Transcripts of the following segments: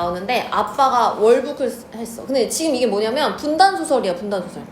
나오는데 아빠가 월북을 했어. 근데 지금 이게 뭐냐면 분단소설이야, 분단소설.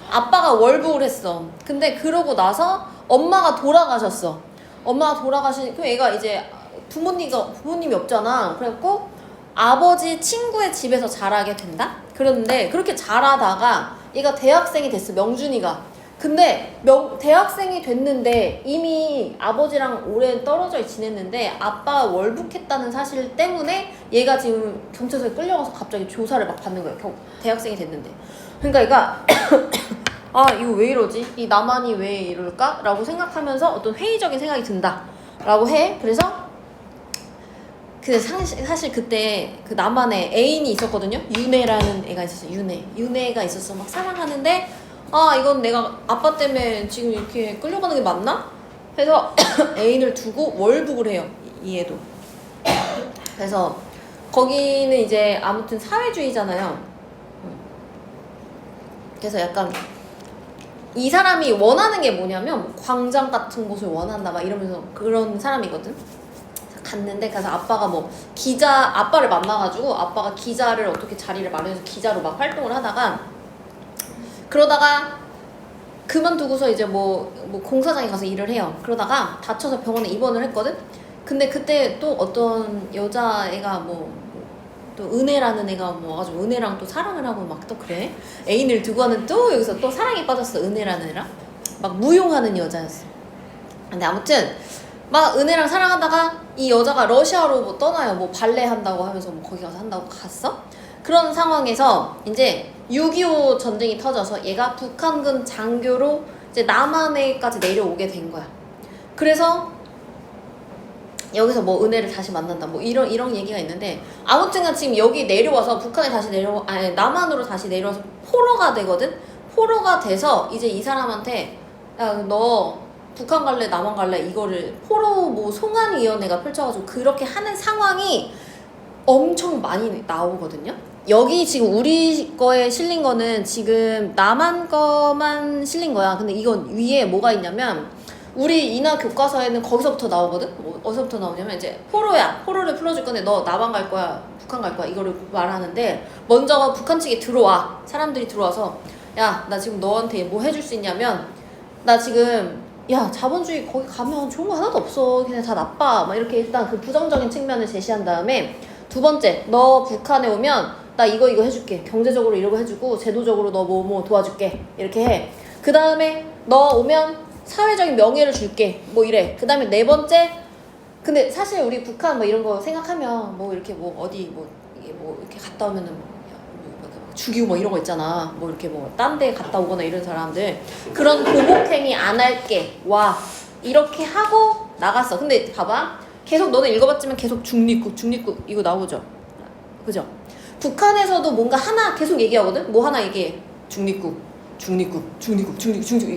아빠가 월북을 했어. 근데 그러고 나서 엄마가 돌아가셨어. 엄마가 돌아가신, 그 애가 이제 부모님이 없잖아. 그래갖고 아버지 친구의 집에서 자라게 된다? 그런데 그렇게 자라다가 얘가 대학생이 됐어, 명준이가. 근데 대학생이 됐는데 이미 아버지랑 오래 떨어져 지냈는데 아빠가 월북했다는 사실 때문에 얘가 지금 경찰서에 끌려가서 갑자기 조사를 막 받는 거예요. 대학생이 됐는데. 그러니까 얘가 아 이거 왜 이러지? 이 나만이 왜 이럴까? 라고 생각하면서 어떤 회의적인 생각이 든다 라고 해. 그래서 사실 그때 그 나만의 애인이 있었거든요. 윤혜라는 애가 있었어. 윤혜가 있었어. 막 사랑하는데 아 이건 내가 아빠 때문에 지금 이렇게 끌려가는 게 맞나? 해서 애인을 두고 월북을 해요, 이 애도. 그래서 거기는 이제 아무튼 사회주의잖아요. 그래서 약간 이 사람이 원하는 게 뭐냐면 뭐 광장 같은 곳을 원한다 막 이러면서 그런 사람이거든. 갔는데 가서 아빠가 뭐 아빠를 만나가지고 아빠가 기자를 어떻게 자리를 마련해서 기자로 막 활동을 하다가 그러다가 그만두고서 이제 뭐 공사장에 가서 일을 해요. 그러다가 다쳐서 병원에 입원을 했거든. 근데 그때 또 어떤 여자애가 또 은혜라는 애가 와가지고 은혜랑 또 사랑을 하고 막 또 그래. 애인을 두고 하는 또 여기서 또 사랑에 빠졌어. 은혜라는 애랑 막 무용하는 여자였어. 근데 아무튼 막 은혜랑 사랑하다가 이 여자가 러시아로 뭐 떠나요. 뭐 발레 한다고 하면서 뭐 거기 가서 한다고 갔어. 그런 상황에서 이제 6.25 전쟁이 터져서 얘가 북한군 장교로 이제 남한에까지 내려오게 된 거야. 그래서 여기서 뭐 은혜를 다시 만난다 뭐 이런 얘기가 있는데 아무튼간 지금 여기 내려와서 북한에 다시 남한으로 다시 내려와서 포로가 되거든. 포로가 돼서 이제 이 사람한테 야 너 북한 갈래 남한 갈래 이거를 포로 뭐 송환위원회가 펼쳐가지고 그렇게 하는 상황이 엄청 많이 나오거든요. 여기 지금 우리 거에 실린 거는 지금 남한 거만 실린 거야. 근데 이건 위에 뭐가 있냐면 우리 인하 교과서에는 거기서부터 나오거든. 뭐 어디서부터 나오냐면 이제 포로를 풀어줄 건데 너 남한 갈 거야 북한 갈 거야 이거를 말하는데 먼저 북한 측에 들어와. 사람들이 들어와서 야 나 지금 너한테 뭐 해줄 수 있냐면 나 지금 야 자본주의 거기 가면 좋은 거 하나도 없어. 그냥 다 나빠. 막 이렇게 일단 그 부정적인 측면을 제시한 다음에 두 번째 너 북한에 오면 나 이거 해줄게. 경제적으로 이러고 해주고 제도적으로 너 뭐 도와줄게. 이렇게 해. 그 다음에 너 오면 사회적인 명예를 줄게. 뭐 이래. 그 다음에 네 번째 근데 사실 우리 북한 뭐 이런 거 생각하면 뭐 이렇게 뭐 어디 뭐 이게 뭐 이렇게 갔다 오면은 뭐 죽이고 뭐 이런 거 있잖아. 뭐 이렇게 뭐 딴 데 갔다 오거나 이런 사람들 그런 보복행위 안 할게. 와 이렇게 하고 나갔어. 근데 봐봐. 계속 너네 읽어봤지만 계속 중립국 이거 나오죠. 그죠? 북한에서도 뭔가 하나 계속 얘기하거든? 뭐 하나 얘기해. 중립국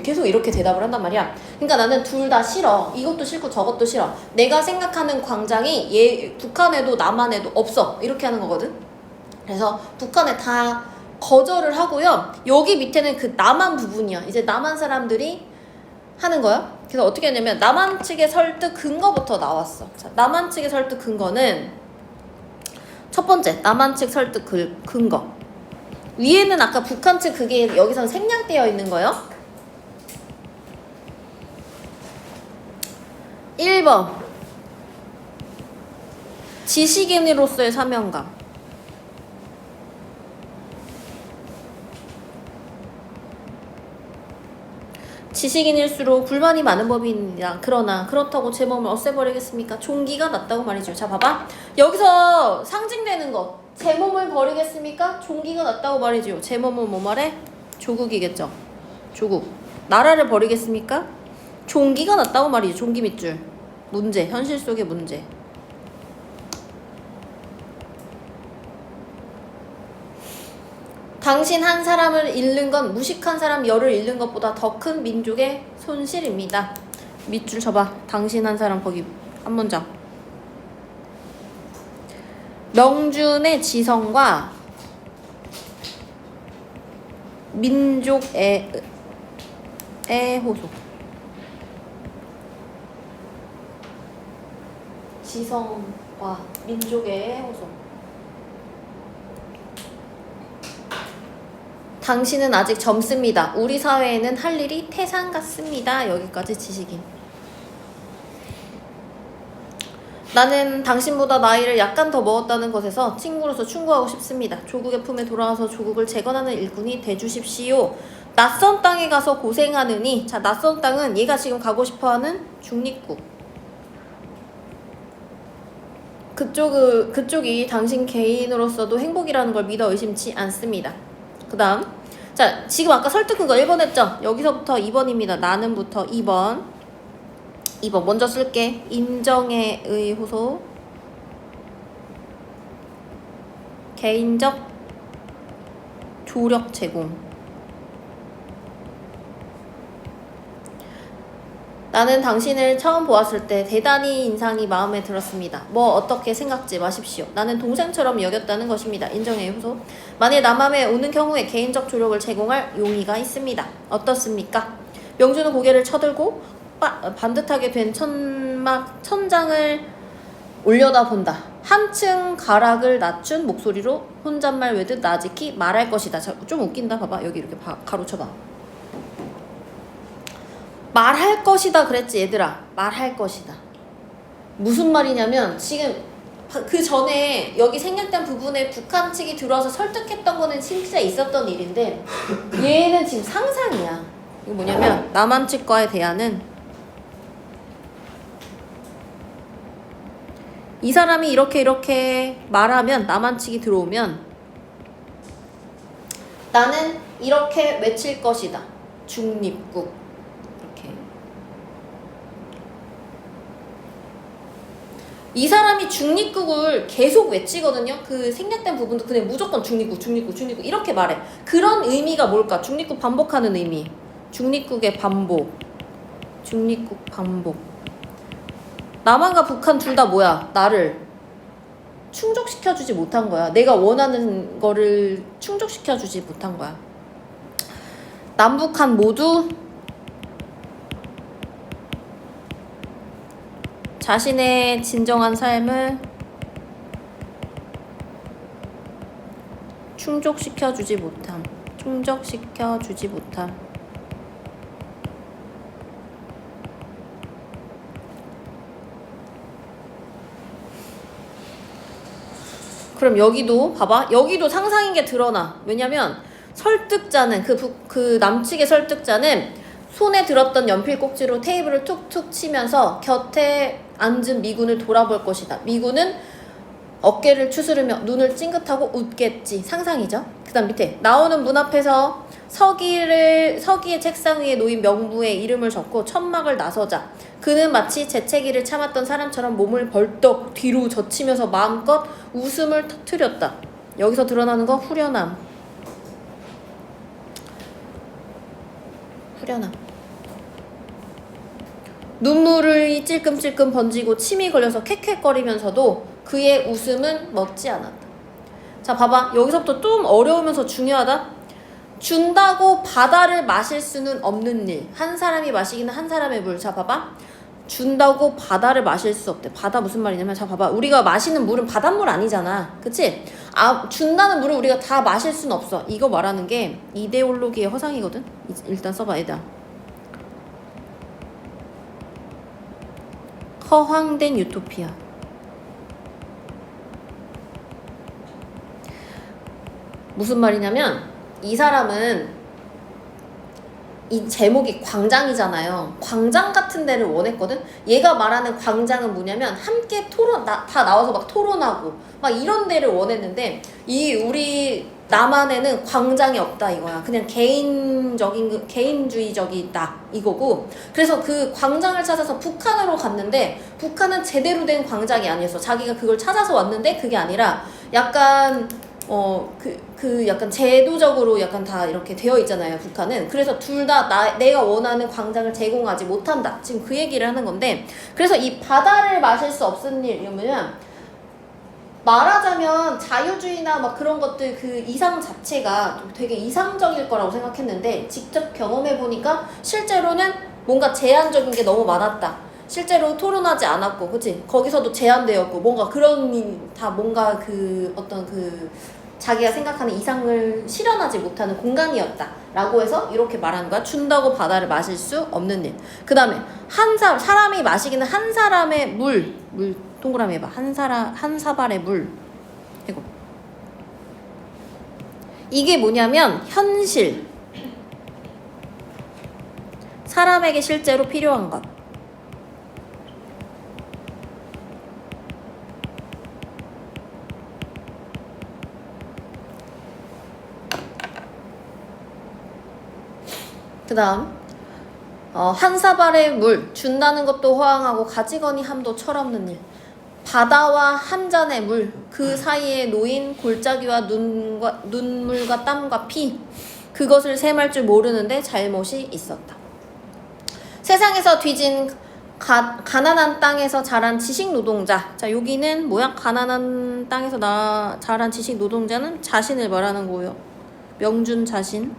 계속 이렇게 대답을 한단 말이야. 그러니까 나는 둘 다 싫어. 이것도 싫고 저것도 싫어. 내가 생각하는 광장이 북한에도 남한에도 없어. 이렇게 하는 거거든. 그래서 북한에 다 거절을 하고요. 여기 밑에는 그 남한 부분이야. 이제 남한 사람들이 하는 거야. 그래서 어떻게 했냐면 남한 측의 설득 근거부터 나왔어. 자, 남한 측의 설득 근거는 첫 번째 남한 측 설득 근거. 위에는 아까 북한 측 그게 여기서는 생략되어 있는 거예요. 1번 지식인으로서의 사명감. 지식인일수록 불만이 많은 법입니다. 그러나 그렇다고 제 몸을 없애버리겠습니까? 종기가 낫다고 말이죠. 자 봐봐. 여기서 상징되는 거. 제 몸을 버리겠습니까? 종기가 낫다고 말이죠. 제 몸은 뭐 말해? 조국이겠죠. 조국. 나라를 버리겠습니까? 종기가 낫다고 말이죠. 종기 밑줄. 문제. 현실 속의 문제. 당신 한 사람을 잃는 건 무식한 사람 열을 잃는 것보다 더 큰 민족의 손실입니다. 밑줄 쳐봐. 당신 한 사람 거기 한 문장. 명준의 지성과 민족의 호소. 지성과 민족의 호소. 당신은 아직 젊습니다. 우리 사회에는 할 일이 태산 같습니다. 여기까지 지식인. 나는 당신보다 나이를 약간 더 먹었다는 것에서 친구로서 충고하고 싶습니다. 조국의 품에 돌아와서 조국을 재건하는 일꾼이 돼주십시오. 낯선 땅에 가서 고생하느니. 자, 낯선 땅은 얘가 지금 가고 싶어하는 중립국. 그쪽이 당신 개인으로서도 행복이라는 걸 믿어 의심치 않습니다. 그 다음, 자, 지금 아까 설득 그거 1번 했죠? 여기서부터 2번입니다. 나는부터 2번 먼저 쓸게. 인정에 의호소, 개인적 조력 제공. 나는 당신을 처음 보았을 때 대단히 인상이 마음에 들었습니다. 뭐 어떻게 생각지 마십시오. 나는 동생처럼 여겼다는 것입니다. 인정의 효소. 만일 남함에 오는 경우에 개인적 조력을 제공할 용의가 있습니다. 어떻습니까? 명주는 고개를 쳐들고 반듯하게 된 천장을 올려다본다. 한층 가락을 낮춘 목소리로 혼잣말 외듯 나직히 말할 것이다. 자, 좀 웃긴다. 봐봐. 여기 이렇게 가로쳐봐. 말할 것이다 그랬지 얘들아. 말할 것이다. 무슨 말이냐면 지금 그 전에 여기 생략된 부분에 북한 측이 들어와서 설득했던 거는 진짜 있었던 일인데 얘는 지금 상상이야. 이거 뭐냐면 남한 측과의 대화는 이 사람이 이렇게 말하면 남한 측이 들어오면 나는 이렇게 외칠 것이다. 중립국. 이렇게. 이 사람이 중립국을 계속 외치거든요. 그 생략된 부분도 그냥 무조건 중립국 이렇게 말해. 그런 의미가 뭘까? 중립국 반복하는 의미. 중립국의 반복. 중립국 반복. 남한과 북한 둘 다 뭐야? 나를 충족시켜주지 못한 거야. 내가 원하는 거를 충족시켜주지 못한 거야. 남북한 모두 자신의 진정한 삶을 충족시켜주지 못함. 그럼 여기도 봐봐. 여기도 상상인 게 드러나. 왜냐면 설득자는 그 남측의 설득자는 손에 들었던 연필 꼭지로 테이블을 툭툭 치면서 곁에 앉은 미군을 돌아볼 것이다. 미군은 어깨를 추스르며 눈을 찡긋하고 웃겠지. 상상이죠. 그 다음 밑에 나오는 문 앞에서 서기의 책상 위에 놓인 명부에 이름을 적고 천막을 나서자. 그는 마치 재채기를 참았던 사람처럼 몸을 벌떡 뒤로 젖히면서 마음껏 웃음을 터뜨렸다. 여기서 드러나는 거 후련함. 눈물이 찔끔찔끔 번지고 침이 걸려서 캑캑거리면서도 그의 웃음은 멎지 않았다. 자, 봐봐. 여기서부터 좀 어려우면서 중요하다. 준다고 바다를 마실 수는 없는 일. 한 사람이 마시기는 한 사람의 물. 자, 봐봐. 준다고 바다를 마실 수 없대. 바다 무슨 말이냐면, 자, 봐봐. 우리가 마시는 물은 바닷물 아니잖아. 그치? 준다는 물을 우리가 다 마실 수는 없어. 이거 말하는 게 이데올로기의 허상이거든? 일단 써봐, 얘들아. 허황된 유토피아. 무슨 말이냐면 이 사람은 이 제목이 광장이잖아요. 광장 같은 데를 원했거든. 얘가 말하는 광장은 뭐냐면 함께 다 나와서 막 토론하고 막 이런 데를 원했는데 우리 남한에는 광장이 없다 이거야. 그냥 개인주의적이다 이거고. 그래서 그 광장을 찾아서 북한으로 갔는데 북한은 제대로 된 광장이 아니었어. 자기가 그걸 찾아서 왔는데 그게 아니라 약간 약간 제도적으로 약간 다 이렇게 되어 있잖아요, 북한은. 그래서 둘 다 내가 원하는 광장을 제공하지 못한다. 지금 그 얘기를 하는 건데, 그래서 이 바다를 마실 수 없는 일, 이러면 말하자면 자유주의나 막 그런 것들 그 이상 자체가 되게 이상적일 거라고 생각했는데, 직접 경험해보니까 실제로는 뭔가 제한적인 게 너무 많았다. 실제로 토론하지 않았고, 그치? 거기서도 제한되었고, 뭔가 그런, 다 뭔가 어떤 자기가 생각하는 이상을 실현하지 못하는 공간이었다 라고 해서 이렇게 말하는 거야. 춘다고 바다를 마실 수 없는 일. 그 다음에 사람이 마시기는 한 사람의 물 동그라미 해봐. 한 사발의 물. 이거 이게 뭐냐면 현실, 사람에게 실제로 필요한 것. 그 다음 한 사발의 물 준다는 것도 허황하고 가지거니 함도 철없는 일. 바다와 한 잔의 물 그 사이에 놓인 골짜기와 눈물과 땀과 피, 그것을 셈할 줄 모르는데 잘못이 있었다. 세상에서 뒤진 가난한 땅에서 자란 지식 노동자. 자, 여기는 뭐야? 가난한 땅에서 자란 지식 노동자는 자신을 말하는 거예요. 명준 자신.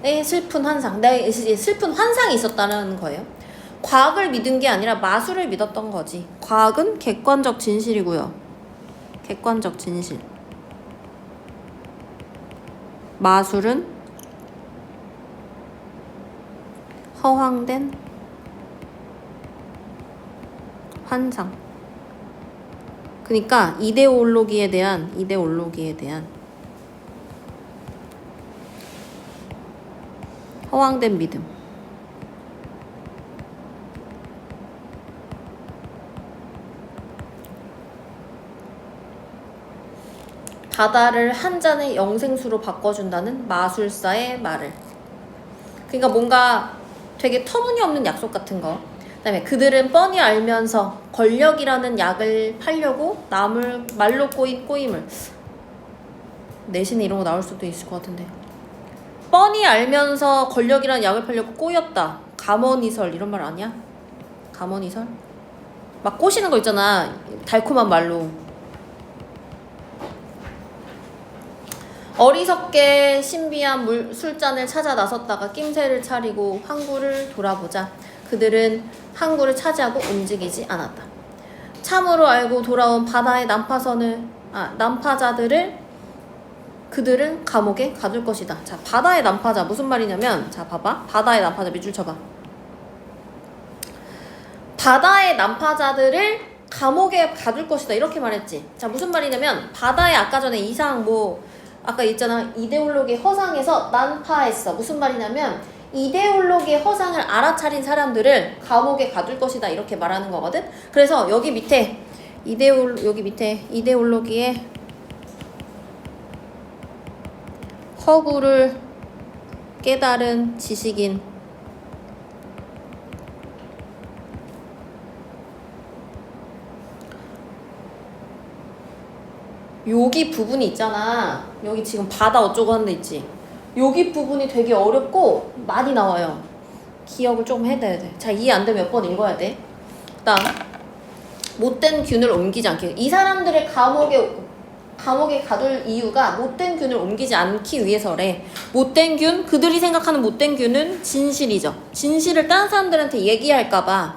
내 슬픈 환상, 내 슬픈 환상이 있었다는 거예요. 과학을 믿은 게 아니라 마술을 믿었던 거지. 과학은 객관적 진실이고요. 객관적 진실. 마술은 허황된 환상. 그러니까 이데올로기에 대한 허황된 믿음. 바다를 한 잔의 영생수로 바꿔준다는 마술사의 말을. 그러니까 뭔가 되게 터무니없는 약속 같은 거. 그다음에 그들은 뻔히 알면서 권력이라는 약을 팔려고 남을 말로 꼬인 꼬임을. 내신에 이런 거 나올 수도 있을 것 같은데. 뻔히 알면서 권력이라는 약을 팔려고 꼬였다. 감언이설 이런 말 아니야? 감언이설? 막 꼬시는 거 있잖아. 달콤한 말로. 어리석게 신비한 술잔을 찾아 나섰다가 낌새를 차리고 항구를 돌아보자 그들은 항구를 차지하고 움직이지 않았다. 참으로 알고 돌아온 바다의 난파자들을 그들은 감옥에 가둘 것이다. 자, 바다의 난파자 무슨 말이냐면, 자 봐봐. 바다의 난파자 밑줄 쳐봐. 바다의 난파자들을 감옥에 가둘 것이다 이렇게 말했지. 자, 무슨 말이냐면 바다의 아까 전에 이상 아까 있잖아. 이데올로기 허상에서 난파했어. 무슨 말이냐면 이데올로기의 허상을 알아차린 사람들을 감옥에 가둘 것이다 이렇게 말하는 거거든. 그래서 여기 밑에 이데올로기의 허구를 깨달은 지식인 여기 부분이 있잖아. 여기 지금 바다 어쩌고 하는 데 있지. 여기 부분이 되게 어렵고 많이 나와요. 기억을 조금 해야 돼. 자, 이해 안 되면 몇 번 읽어야 돼. 그다음 못된 균을 옮기지 않게. 이 사람들을 감옥에 가둘 이유가 못된 균을 옮기지 않기 위해서래. 못된 균, 그들이 생각하는 못된 균은 진실이죠. 진실을 다른 사람들한테 얘기할까봐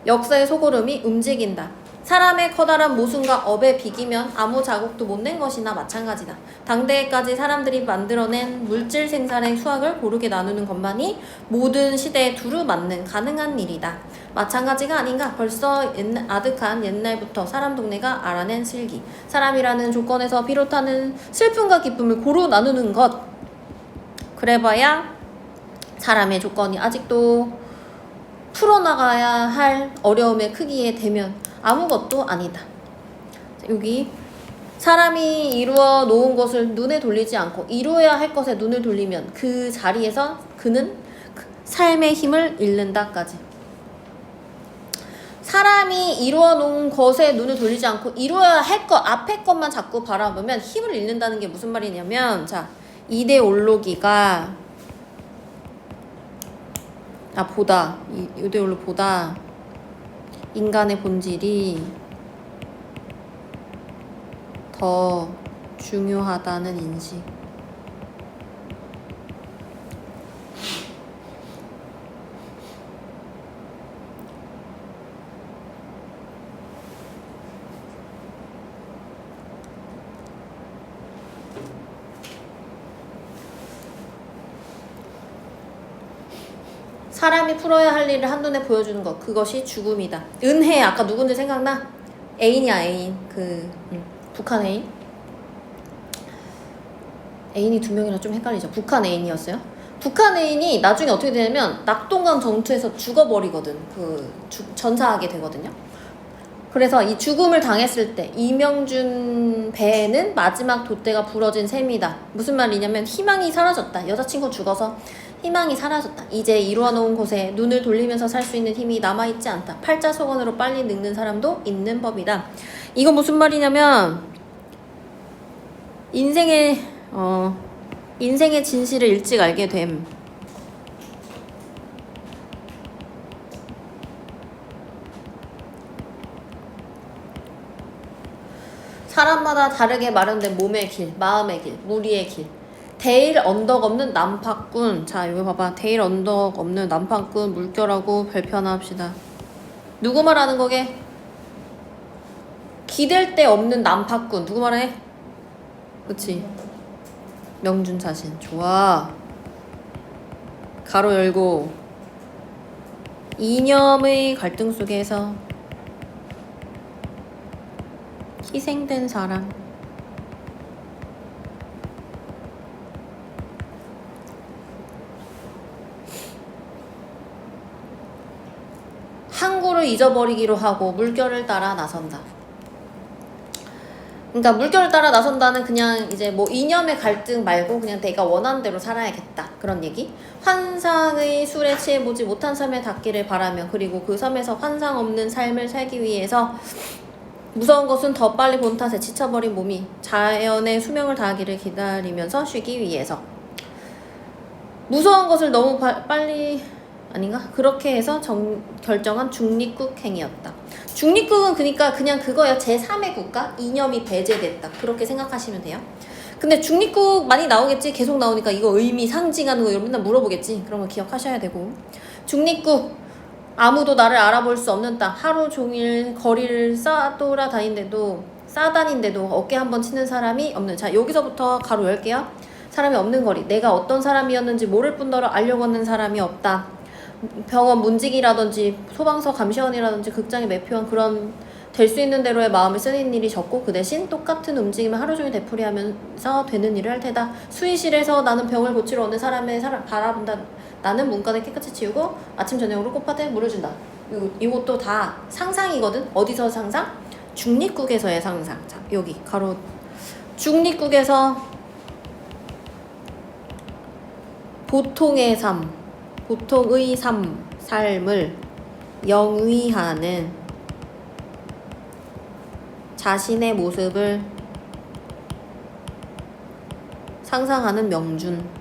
역사의 소고름이 움직인다. 사람의 커다란 모순과 업에 비기면 아무 자국도 못 낸 것이나 마찬가지다. 당대까지 사람들이 만들어낸 물질 생산의 수학을 고르게 나누는 것만이 모든 시대에 두루 맞는 가능한 일이다. 마찬가지가 아닌가. 벌써 아득한 옛날부터 사람 동네가 알아낸 슬기. 사람이라는 조건에서 비롯하는 슬픔과 기쁨을 고루 나누는 것. 그래봐야 사람의 조건이 아직도 풀어나가야 할 어려움의 크기에 되면 아무것도 아니다. 여기 사람이 이루어 놓은 것을 눈에 돌리지 않고 이루어야 할 것에 눈을 돌리면 그 자리에서 그는 삶의 힘을 잃는다까지. 사람이 이루어 놓은 것에 눈을 돌리지 않고 이루어야 할 것, 앞에 것만 자꾸 바라보면 힘을 잃는다는 게 무슨 말이냐면, 자, 이데올로기가 이데올로보다 인간의 본질이 더 중요하다는 인식. 사람이 풀어야 할 일을 한눈에 보여주는 것, 그것이 죽음이다. 은혜, 아까 누군지 생각나? 애인이야, 애인. 북한 애인. 애인이 두 명이라 좀 헷갈리죠. 북한 애인이었어요. 북한 애인이 나중에 어떻게 되냐면 낙동강 전투에서 죽어버리거든. 전사하게 되거든요. 그래서 이 죽음을 당했을 때 이명준 배에는 마지막 돛대가 부러진 셈이다. 무슨 말이냐면 희망이 사라졌다. 여자친구 죽어서 희망이 사라졌다. 이제 이루어놓은 곳에 눈을 돌리면서 살 수 있는 힘이 남아있지 않다. 팔자소건으로 빨리 늙는 사람도 있는 법이다. 이거 무슨 말이냐면 인생의 진실을 일찍 알게 됨. 사람마다 다르게 마련된 몸의 길, 마음의 길, 무리의 길. 데일 언덕 없는 난파꾼. 자, 여기 봐봐. 데일 언덕 없는 난파꾼 물결하고 별표 하나 합시다. 누구 말하는 거게? 기댈 데 없는 난파꾼. 누구 말해? 그치? 명준 자신. 좋아. 가로 열고. 이념의 갈등 속에서 희생된 사람. 항구를 잊어버리기로 하고 물결을 따라 나선다. 그러니까 물결을 따라 나선다는 그냥 이제 뭐 이념의 갈등 말고 그냥 내가 원하는 대로 살아야겠다, 그런 얘기. 환상의 술에 취해보지 못한 삶에 닿기를 바라며, 그리고 그 삶에서 환상 없는 삶을 살기 위해서 무서운 것은 더 빨리 본 탓에 지쳐버린 몸이 자연의 수명을 다하기를 기다리면서 쉬기 위해서. 무서운 것을 너무 빨리, 아닌가? 그렇게 해서 결정한 중립국 행위였다. 중립국은 그러니까 그냥 그거야. 제3의 국가? 이념이 배제됐다. 그렇게 생각하시면 돼요. 근데 중립국 많이 나오겠지? 계속 나오니까 이거 의미 상징하는 거 맨날 물어보겠지? 그런 거 기억하셔야 되고. 중립국, 아무도 나를 알아볼 수 없는 땅. 하루 종일 거리를 싸다니는데도 어깨 한번 치는 사람이 없는. 자, 여기서부터 가로 열게요. 사람이 없는 거리. 내가 어떤 사람이었는지 모를 뿐더러 알려고 하는 사람이 없다. 병원 문직이라든지 소방서 감시원이라든지 극장에 매표한 그런 될 수 있는 대로의 마음을 쓰는 일이 적고, 그 대신 똑같은 움직임을 하루 종일 되풀이하면서 되는 일을 할 테다. 수의실에서 나는 병을 고치러 오는 사람의 바라본다. 나는 문간을 깨끗이 치우고 아침 저녁으로 꽃밭에 물을 준다. 이것도 다 상상이거든. 어디서 상상? 중립국에서의 상상. 자, 여기 가로. 중립국에서 보통의 삶을 영위하는 자신의 모습을 상상하는 명준.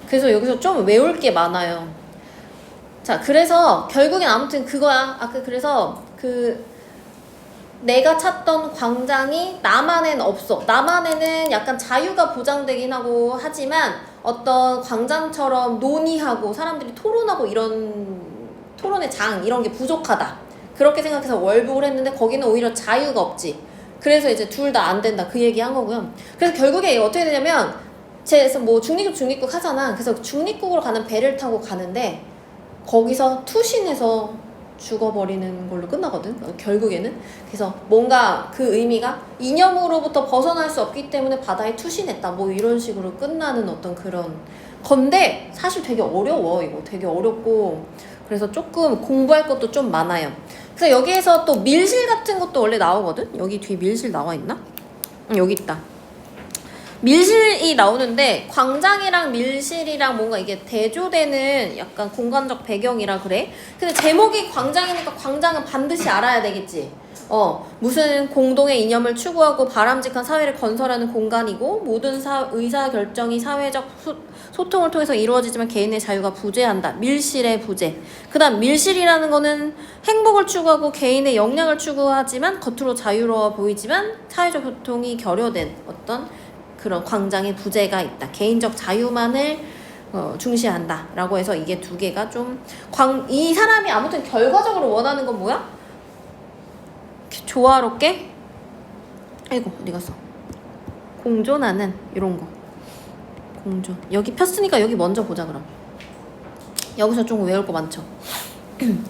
그래서 여기서 좀 외울 게 많아요. 자, 그래서 결국엔 아무튼 그거야. 그래서 내가 찾던 광장이 남한엔 없어. 남한에는 약간 자유가 보장되긴 하고 하지만 어떤 광장처럼 논의하고 사람들이 토론하고 이런 토론의 장 이런 게 부족하다. 그렇게 생각해서 월북을 했는데 거기는 오히려 자유가 없지. 그래서 이제 둘 다 안 된다. 그 얘기 한 거고요. 그래서 결국에 어떻게 되냐면 그래서 뭐 중립국 하잖아. 그래서 중립국으로 가는 배를 타고 가는데 거기서 투신해서 죽어버리는 걸로 끝나거든, 결국에는. 그래서 뭔가 그 의미가 이념으로부터 벗어날 수 없기 때문에 바다에 투신했다, 뭐 이런 식으로 끝나는 어떤 그런 건데, 사실 되게 어려워. 이거 되게 어렵고 그래서 조금 공부할 것도 좀 많아요. 그래서 여기에서 또 밀실 같은 것도 원래 나오거든. 여기 뒤에 밀실 나와 있나? 여기 있다. 밀실이 나오는데 광장이랑 밀실이랑 뭔가 이게 대조되는 약간 공간적 배경이라 그래. 근데 제목이 광장이니까 광장은 반드시 알아야 되겠지. 무슨 공동의 이념을 추구하고 바람직한 사회를 건설하는 공간이고, 모든 의사결정이 사회적 소통을 통해서 이루어지지만 개인의 자유가 부재한다. 밀실의 부재. 그 다음 밀실이라는 거는 행복을 추구하고 개인의 역량을 추구하지만 겉으로 자유로워 보이지만 사회적 소통이 결여된 어떤 그런 광장의 부재가 있다. 개인적 자유만을 중시한다 라고 해서 이게 두 개가 좀 이 사람이 아무튼 결과적으로 원하는 건 뭐야? 조화롭게 아이고 어디 갔어? 공존하는 이런 거. 공존. 여기 폈으니까 여기 먼저 보자 그럼. 여기서 좀 외울 거 많죠.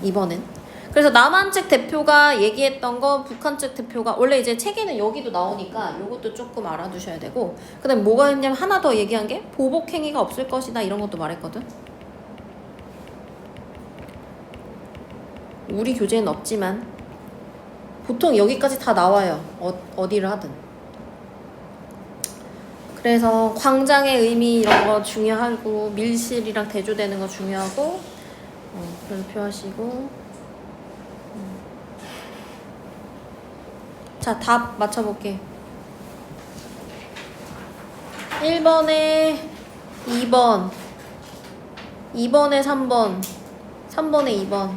이번엔. 그래서 남한 측 대표가 얘기했던 거, 북한 측 대표가 원래 이제 책에는 여기도 나오니까 이것도 조금 알아두셔야 되고, 그다음에 뭐가 있냐면 하나 더 얘기한 게 보복 행위가 없을 것이다 이런 것도 말했거든. 우리 교재는 없지만 보통 여기까지 다 나와요. 어디를 하든. 그래서 광장의 의미 이런 거 중요하고 밀실이랑 대조되는 거 중요하고 별표하시고 자, 답 맞춰볼게. 1번에 2번 2번에 3번 3번에 2번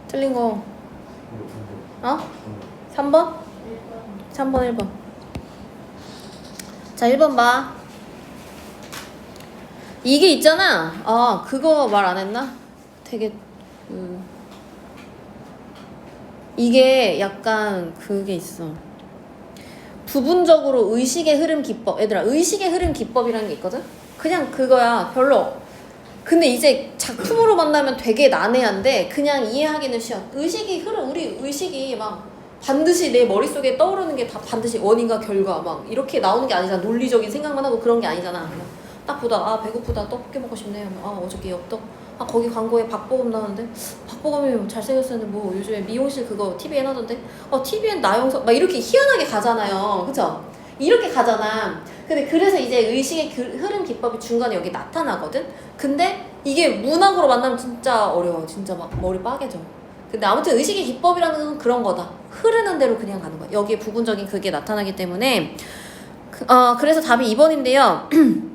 틀린 거 어? 3번? 3번 1번 자 1번 봐. 이게 있잖아. 아 그거 말 안 했나? 되게 이게 약간 그게 있어. 부분적으로 의식의 흐름 기법. 얘들아 의식의 흐름 기법이라는 게 있거든? 그냥 그거야. 별로. 근데 이제 작품으로 만나면 되게 난해한데 그냥 이해하기는 쉬워. 의식이 흐름. 우리 의식이 막 반드시 내 머릿속에 떠오르는 게 다 반드시 원인과 결과 막 이렇게 나오는 게 아니잖아. 논리적인 생각만 하고 그런 게 아니잖아. 딱 보다 아 배고프다 떡볶이 먹고 싶네요. 아 어저께 엽떡. 아 거기 광고에 박보검 나오는데 박보검이 잘생겼었는데 뭐 요즘에 미용실 그거 TVN 하던데 TVN 나영석 막 이렇게 희한하게 가잖아요. 그쵸? 이렇게 가잖아. 근데 그래서 이제 의식의 흐름 기법이 중간에 여기 나타나거든. 근데 이게 문학으로 만나면 진짜 어려워. 진짜 막 머리 빠개져. 근데 아무튼 의식의 기법이라는 건 그런 거다. 흐르는 대로 그냥 가는 거야. 여기에 부분적인 그게 나타나기 때문에 그래서 답이 2번인데요.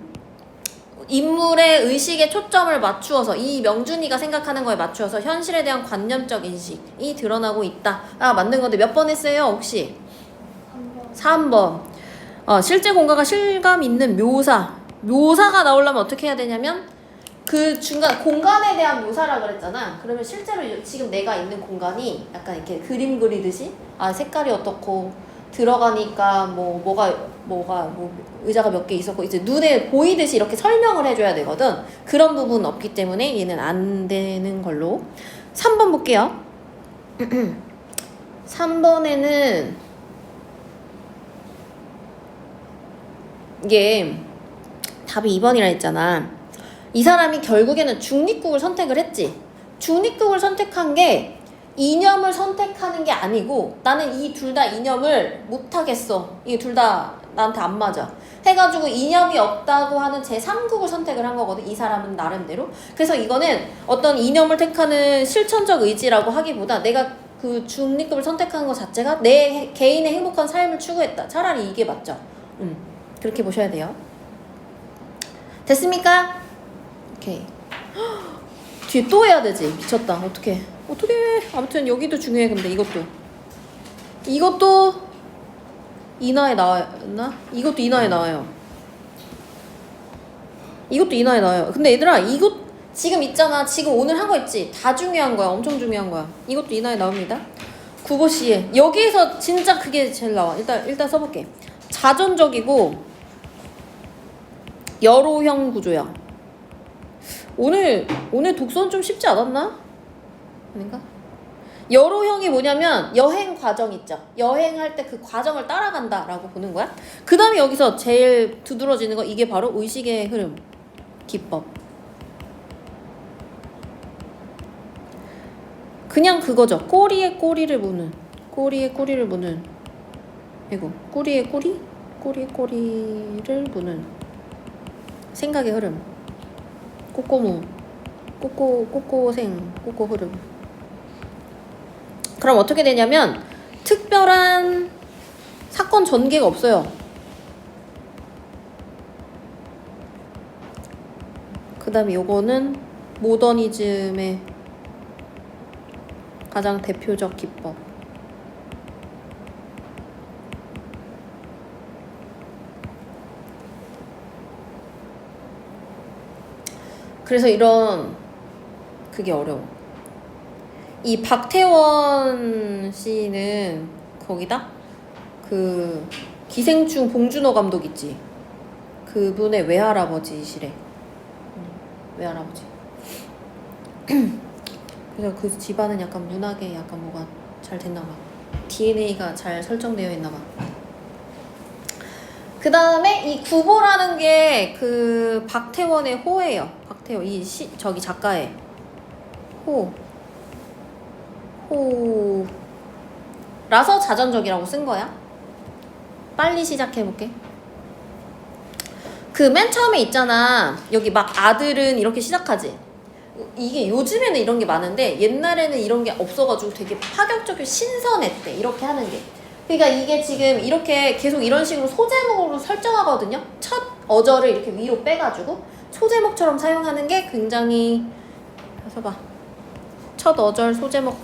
인물의 의식에 초점을 맞추어서 이 명준이가 생각하는 거에 맞추어서 현실에 대한 관념적 인식이 드러나고 있다. 아 맞는 건데 몇 번 했어요 혹시? 3번. 실제 공간과 실감 있는 묘사가 나오려면 어떻게 해야 되냐면 그 중간 공간에 대한 묘사라 그랬잖아. 그러면 실제로 지금 내가 있는 공간이 약간 이렇게 그림 그리듯이 색깔이 어떻고 들어가니까 뭐가 의자가 몇 개 있었고 이제 눈에 보이듯이 이렇게 설명을 해줘야 되거든. 그런 부분은 없기 때문에 얘는 안 되는 걸로. 3번 볼게요. 3번에는 이게 답이 2번이라 했잖아. 이 사람이 결국에는 중립국을 선택을 했지. 중립국을 선택한 게 이념을 선택하는 게 아니고 나는 이 둘 다 이념을 못하겠어. 이게 둘 다 나한테 안 맞아. 해가지고 이념이 없다고 하는 제3국을 선택을 한 거거든. 이 사람은 나름대로. 그래서 이거는 어떤 이념을 택하는 실천적 의지라고 하기보다 내가 그 중립국을 선택한 것 자체가 내 개인의 행복한 삶을 추구했다. 차라리 이게 맞죠. 그렇게 보셔야 돼요. 됐습니까? 오케이. 뒤에 또 해야 되지. 미쳤다. 어떡해. 아무튼 여기도 중요해. 근데 이것도 인하에 나왔나? 이것도 인하에 나와요. 이것도 인하에 나와요. 근데 얘들아 이것 지금 있잖아. 지금 오늘 한 거 있지? 다 중요한 거야. 엄청 중요한 거야. 이것도 인하에 나옵니다. 구보시에 여기에서 진짜 그게 제일 나와. 일단 써볼게. 자전적이고 여로형 구조야. 오늘 독서는 좀 쉽지 않았나? 아닌가? 여로형이 뭐냐면 여행 과정 있죠. 여행할 때 그 과정을 따라간다 라고 보는 거야. 그 다음에 여기서 제일 두드러지는 거 이게 바로 의식의 흐름 기법. 그냥 그거죠. 꼬리에 꼬리를 무는 아이고 꼬리에 꼬리를 무는 생각의 흐름. 꼬꼬무 꼬꼬 흐름. 그럼 어떻게 되냐면 특별한 사건 전개가 없어요. 그 다음에 요거는 모더니즘의 가장 대표적 기법. 그래서 이런 그게 어려워. 이 박태원 씨는 거기다 그 기생충 봉준호 감독 있지. 그분의 외할아버지시래. 외할아버지. 그래서 그 집안은 약간 문학에 약간 뭐가 잘 됐나봐. DNA가 잘 설정되어 있나봐. 그 다음에 이 구보라는 게 그 박태원의 호예요. 박태원 저기 작가의 호라서 자전적이라고 쓴 거야. 빨리 시작해볼게. 그 맨 처음에 있잖아. 여기 막 아들은 이렇게 시작하지. 이게 요즘에는 이런 게 많은데 옛날에는 이런 게 없어가지고 되게 파격적이고 신선했대. 이렇게 하는 게. 그러니까 이게 지금 이렇게 계속 이런 식으로 소제목으로 설정하거든요. 첫 어절을 이렇게 위로 빼가지고 소제목처럼 사용하는 게 굉장히. 그래서 봐. 첫 어절 소제목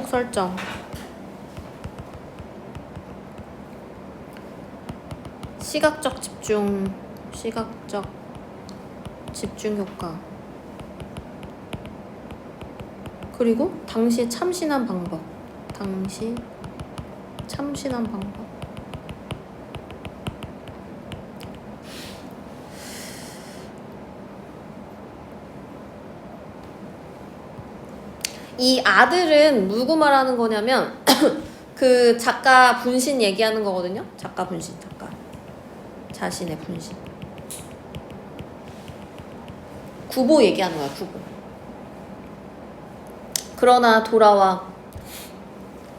설정. 시각적 집중 효과. 그리고 당시에 참신한 방법. 이 아들은 누구 말하는 거냐면 그 작가 분신 얘기하는 거거든요. 작가 자신의 분신. 구보 얘기하는 거야. 구보. 그러나 돌아와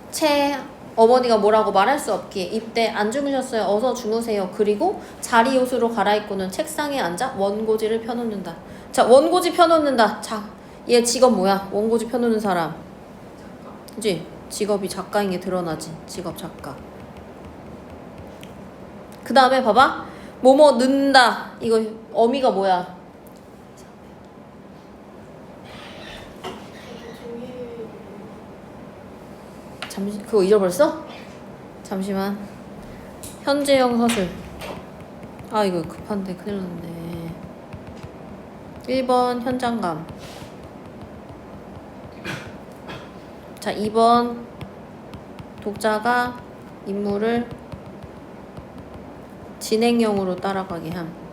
채 어머니가 뭐라고 말할 수 없기에 입대 안 주무셨어요. 어서 주무세요. 그리고 자리 옷으로 갈아입고는 책상에 앉아 원고지를 펴놓는다. 자, 원고지 펴놓는다. 자, 얘 직업 뭐야? 원고지 펴놓는 사람. 그치? 직업이 작가인 게 드러나지. 직업 작가. 그 다음에 봐봐. 뭐뭐 넣는다. 이거 어미가 뭐야? 잠시 그거 잊어버렸어? 잠시만. 현재형 서술. 아 이거 급한데 큰일 났네. 1번 현장감. 자 2번 독자가 인물을 진행형으로 따라가게 함.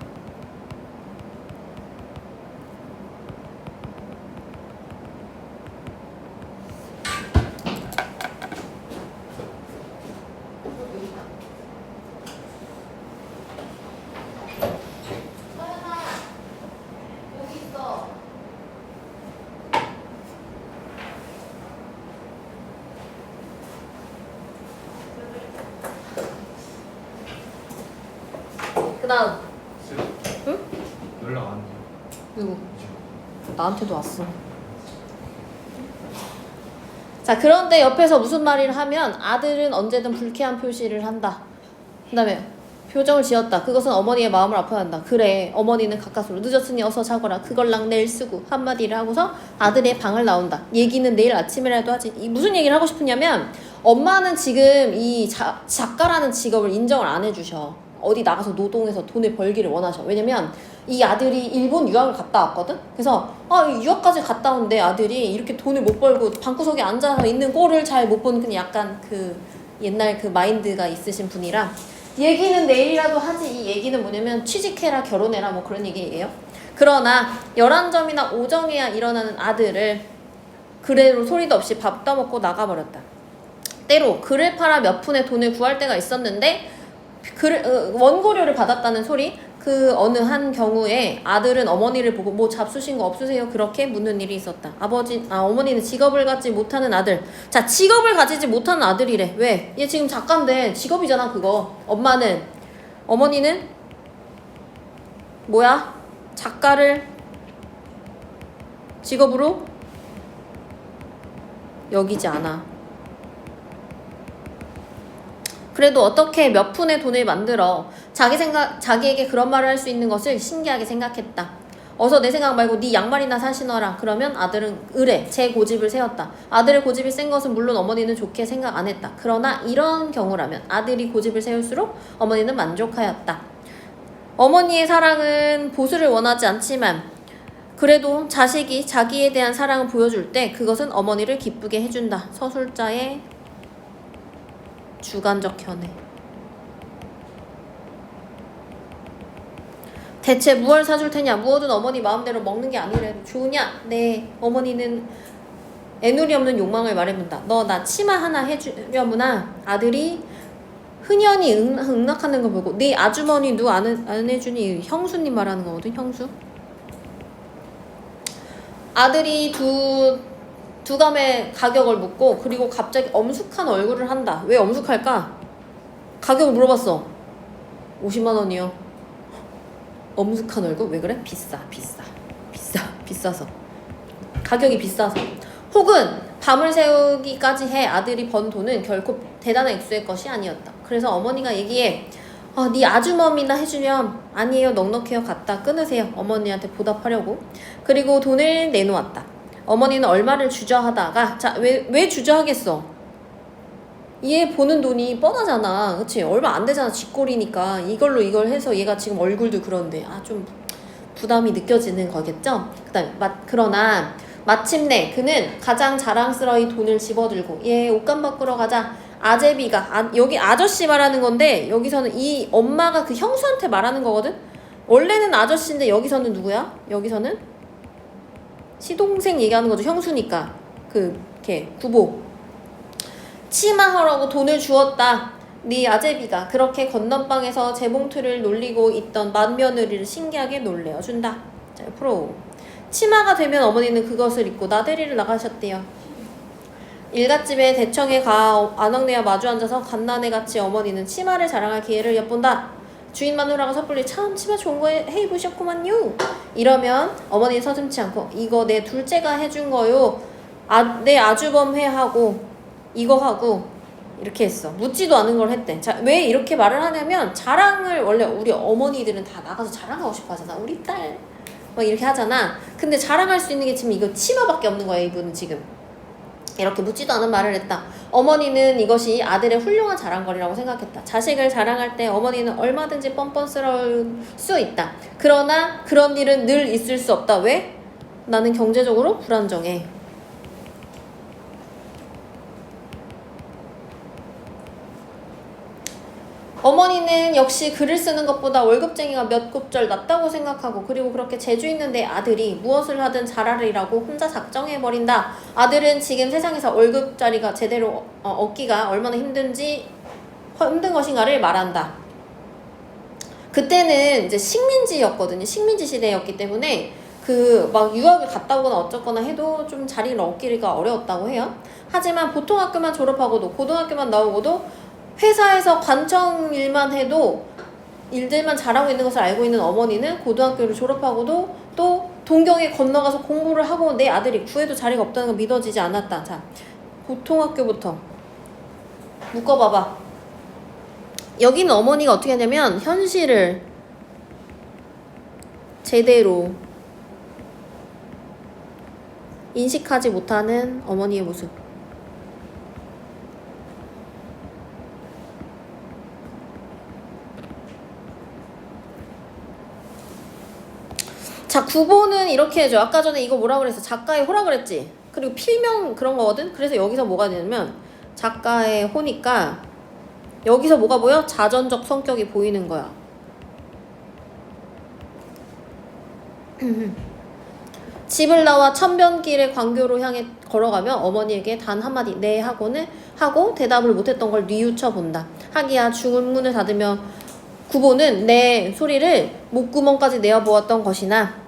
그 다음. 응? 연락 안 돼. 누구? 나한테도 왔어. 자 그런데 옆에서 무슨 말을 하면 아들은 언제든 불쾌한 표시를 한다. 그 다음에 표정을 지었다. 그것은 어머니의 마음을 아파한다. 그래 어머니는 가까스로 늦었으니 어서 자거라. 그걸랑 내일 쓰고 한마디를 하고서 아들의 방을 나온다. 얘기는 내일 아침이라도 하지. 무슨 얘기를 하고 싶으냐면 엄마는 지금 이 작가라는 직업을 인정을 안 해주셔. 어디 나가서 노동해서 돈을 벌기를 원하셔. 왜냐면 이 아들이 일본 유학을 갔다 왔거든? 그래서 유학까지 갔다 온데 아들이 이렇게 돈을 못 벌고 방구석에 앉아서 있는 꼴을 잘 못 보는 그냥 약간 그 옛날 그 마인드가 있으신 분이라 얘기는 내일이라도 하지. 이 얘기는 뭐냐면 취직해라 결혼해라 뭐 그런 얘기예요. 그러나 11점이나 5점이야 일어나는 아들을 그래로 소리도 없이 밥 떠먹고 나가버렸다. 때로 글을 팔아 몇 푼의 돈을 구할 때가 있었는데 원고료를 받았다는 소리. 그 어느 한 경우에 아들은 어머니를 보고 뭐 잡수신 거 없으세요? 그렇게 묻는 일이 있었다. 어머니는 직업을 갖지 못하는 아들. 자, 직업을 가지지 못하는 아들이래. 왜? 얘 지금 작가인데 직업이잖아 그거. 어머니는 뭐야? 작가를 직업으로 여기지 않아. 그래도 어떻게 몇 푼의 돈을 만들어 자기에게 그런 말을 할 수 있는 것을 신기하게 생각했다. 어서 내 생각 말고 네 양말이나 사 신어라. 그러면 아들은 의뢰 제 고집을 세웠다. 아들의 고집이 센 것은 물론 어머니는 좋게 생각 안 했다. 그러나 이런 경우라면 아들이 고집을 세울수록 어머니는 만족하였다. 어머니의 사랑은 보수를 원하지 않지만 그래도 자식이 자기에 대한 사랑을 보여줄 때 그것은 어머니를 기쁘게 해준다. 서술자의 주관적 견해. 대체 무얼 사줄 테냐? 무엇은 어머니 마음대로 먹는 게 아니래도 좋으냐? 네, 어머니는 애누리 없는 욕망을 말해본다. 너 나 치마 하나 해주려무나. 아들이 흔연히 응낙하는 거 보고 네 아주머니 누 안 해주니? 형수님 말하는 거거든. 형수. 아들이 두 감의 가격을 묻고 그리고 갑자기 엄숙한 얼굴을 한다. 왜 엄숙할까? 가격을 물어봤어. 50만 원이요. 엄숙한 얼굴? 왜 그래? 비싸서. 가격이 비싸서. 혹은 밤을 새우기까지 해 아들이 번 돈은 결코 대단한 액수의 것이 아니었다. 그래서 어머니가 얘기해. 네 아주머니나 해주면 아니에요, 넉넉해요, 갖다 끊으세요. 어머니한테 보답하려고. 그리고 돈을 내놓았다. 어머니는 얼마를 주저하다가 자, 왜 주저하겠어? 얘 보는 돈이 뻔하잖아. 그치? 얼마 안 되잖아. 쥐꼬리니까 이걸로 이걸 해서 얘가 지금 얼굴도 그런데 좀 부담이 느껴지는 거겠죠? 그러나 마침내 그는 가장 자랑스러이 돈을 집어들고 얘 옷감 바꾸러 가자. 아제비가 여기 아저씨 말하는 건데 여기서는 이 엄마가 그 형수한테 말하는 거거든. 원래는 아저씨인데 여기서는 누구야? 여기서는 시동생 얘기하는 거죠. 형수니까 걔 구보. 치마하라고 돈을 주었다. 네 아제비가 그렇게 건넌방에서 재봉틀을 놀리고 있던 맏며느리를 신기하게 놀래어준다. 자, 프로. 치마가 되면 어머니는 그것을 입고 나들이를 나가셨대요. 일갓집에 대청에 가 아낙네와 마주 앉아서 갓난애같이 어머니는 치마를 자랑할 기회를 엿본다. 주인 마누라가 섣불리 참 치마 좋은 거 해입으셨구만요. 이러면 어머니는 서슴지 않고 이거 내 둘째가 해준 거요. 내 아주범 회하고 이거 하고 이렇게 했어. 묻지도 않은 걸 했대. 자, 왜 이렇게 말을 하냐면 자랑을 원래 우리 어머니들은 다 나가서 자랑하고 싶어 하잖아. 우리 딸 막 이렇게 하잖아. 근데 자랑할 수 있는 게 지금 이거 치마밖에 없는 거야. 이분은 지금 이렇게 묻지도 않은 말을 했다. 어머니는 이것이 아들의 훌륭한 자랑거리라고 생각했다. 자식을 자랑할 때 어머니는 얼마든지 뻔뻔스러울 수 있다. 그러나 그런 일은 늘 있을 수 없다. 왜? 나는 경제적으로 불안정해. 어머니는 역시 글을 쓰는 것보다 월급쟁이가 몇 곱절 낫다고 생각하고 그리고 그렇게 재주 있는 내 아들이 무엇을 하든 잘하리라고 혼자 작정해버린다. 아들은 지금 세상에서 월급짜리가 제대로 얻기가 얼마나 힘든 것인가를 말한다. 그때는 이제 식민지였거든요. 식민지 시대였기 때문에 막 유학을 갔다 오거나 어쩌거나 해도 좀 자리를 얻기가 어려웠다고 해요. 하지만 보통 학교만 졸업하고도 고등학교만 나오고도 회사에서 관청 일만 해도 일들만 잘하고 있는 것을 알고 있는 어머니는 고등학교를 졸업하고도 또 동경에 건너가서 공부를 하고 내 아들이 구해도 자리가 없다는 걸 믿어지지 않았다. 자, 보통 학교부터 묶어봐봐. 여기는 어머니가 어떻게 하냐면 현실을 제대로 인식하지 못하는 어머니의 모습. 자, 구보는 이렇게 해줘. 아까 전에 이거 뭐라 그랬어? 작가의 호라 그랬지? 그리고 필명 그런 거거든? 그래서 여기서 뭐가 되냐면 작가의 호니까 여기서 뭐가 보여? 자전적 성격이 보이는 거야. 집을 나와 천변길의 광교로 향해 걸어가며 어머니에게 단 한마디 네 하고 대답을 못했던 걸 뉘우쳐 본다. 하기야 중문을 닫으며 구보는 네 소리를 목구멍까지 내어보았던 것이나